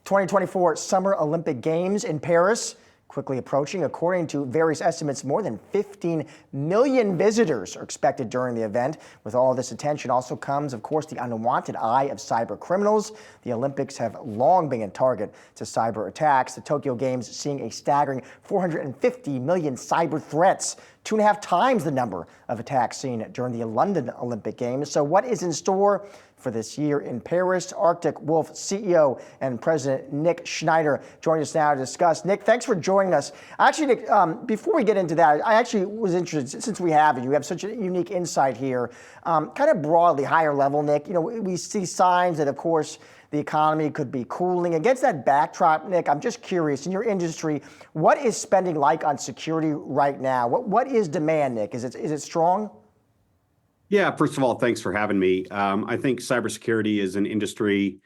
2024 Summer Olympic Games in Paris quickly approaching. According to various estimates, more than 15 million visitors are expected during the event. With all this attention also comes, of course, the unwanted eye of cyber criminals. The Olympics have long been a target to cyber attacks. The Tokyo Games seeing a staggering 450 million cyber threats, 2.5 times the number of attacks seen during the London Olympic Games. So what is in store for this year in Paris? Arctic Wolf CEO and President Nick Schneider joins us now to discuss. Nick, thanks for joining us. Actually, Nick, before we get into that, I actually was interested, since we have you have such a unique insight here, kind of broadly, higher level, Nick. You know, we see signs that, of course, the economy could be cooling. Against that backdrop, Nick, I'm just curious, in your industry, what is spending like on security right now? What is demand, Nick? Is it strong? Yeah, first of all, thanks for having me. I think cybersecurity is an industry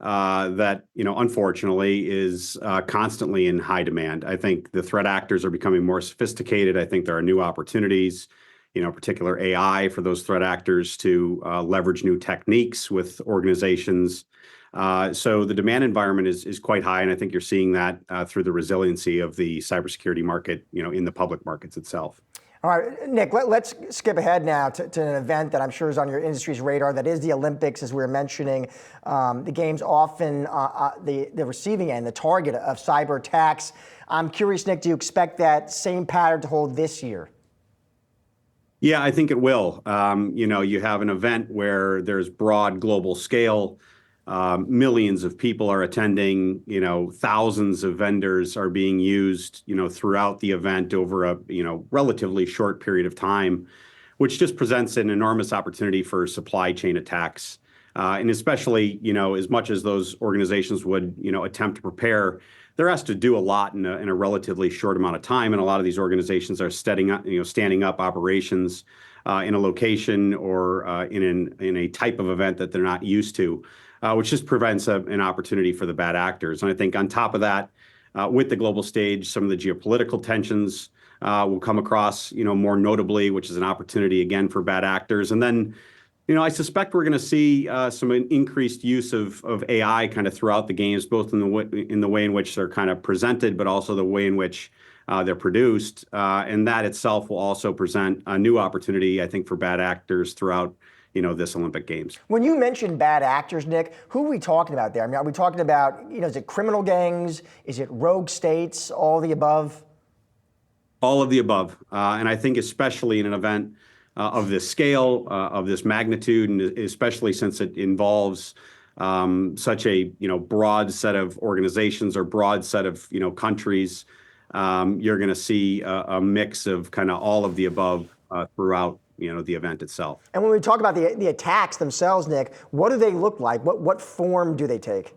that, unfortunately is constantly in high demand. I think the threat actors are becoming more sophisticated. I think there are new opportunities, particular AI for those threat actors to leverage new techniques with organizations. So the demand environment is quite high, and I think you're seeing that through the resiliency of the cybersecurity market, in the public markets itself. All right, Nick, let's skip ahead now to an event that I'm sure is on your industry's radar. That is the Olympics, as we were mentioning. The games often the receiving end, the target of cyber attacks. I'm curious, Nick, do you expect that same pattern to hold this year? Yeah, I think it will. You have an event where there's broad global scale. Millions of people are attending, thousands of vendors are being used, throughout the event over a, relatively short period of time, which just presents an enormous opportunity for supply chain attacks. And especially, as much as those organizations would, attempt to prepare, they're asked to do a lot in a relatively short amount of time. And a lot of these organizations are standing up operations in a location or in a type of event that they're not used to. Which just prevents an opportunity for the bad actors. And I think on top of that, with the global stage, some of the geopolitical tensions will come across, more notably, which is an opportunity again for bad actors. And then, I suspect we're going to see some increased use of AI kind of throughout the games, both in the way in which they're kind of presented, but also the way in which they're produced. And that itself will also present a new opportunity, I think, for bad actors throughout this Olympic Games. When you mention bad actors, Nick, who are we talking about there? I mean, are we talking about, is it criminal gangs? Is it rogue states? All the above? All of the above. And I think especially in an event of this scale, of this magnitude, and especially since it involves such a, broad set of organizations or broad set of, countries, you're going to see a mix of kind of all of the above throughout the event itself. And when we talk about the attacks themselves, Nick, what do they look like? What form do they take?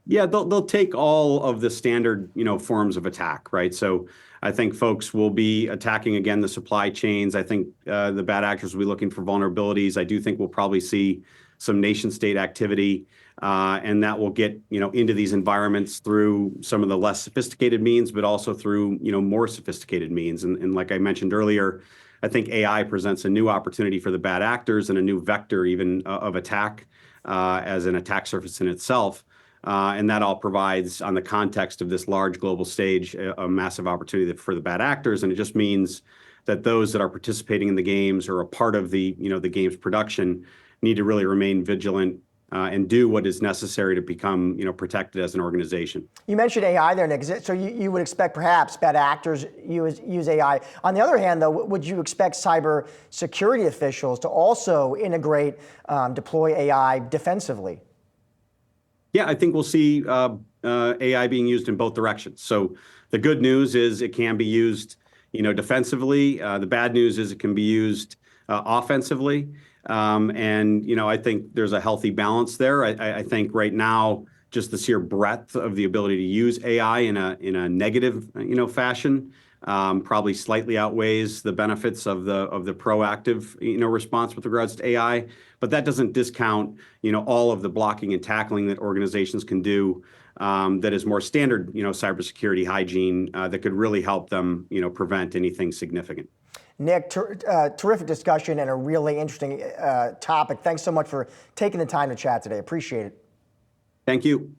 Yeah, they'll take all of the standard, forms of attack, right? So I think folks will be attacking, again, the supply chains. I think the bad actors will be looking for vulnerabilities. I do think we'll probably see some nation state activity, and that will get, into these environments through some of the less sophisticated means, but also through, more sophisticated means. And like I mentioned earlier, I think AI presents a new opportunity for the bad actors and a new vector even of attack as an attack surface in itself. And that all provides, on the context of this large global stage, a massive opportunity for the bad actors. And it just means that those that are participating in the games or a part of the, the games production need to really remain vigilant and do what is necessary to become, protected as an organization. You mentioned AI there, Nick. So you would expect perhaps bad actors use AI. On the other hand, though, would you expect cyber security officials to also integrate, deploy AI defensively? Yeah, I think we'll see AI being used in both directions. So the good news is it can be used, defensively. The bad news is it can be used offensively. And, I think there's a healthy balance there. I think right now, just the sheer breadth of the ability to use AI in a negative, fashion probably slightly outweighs the benefits of the proactive, response with regards to AI. But that doesn't discount, all of the blocking and tackling that organizations can do that is more standard, cybersecurity hygiene that could really help them, prevent anything significant. Nick, terrific discussion and a really interesting topic. Thanks so much for taking the time to chat today. Appreciate it. Thank you.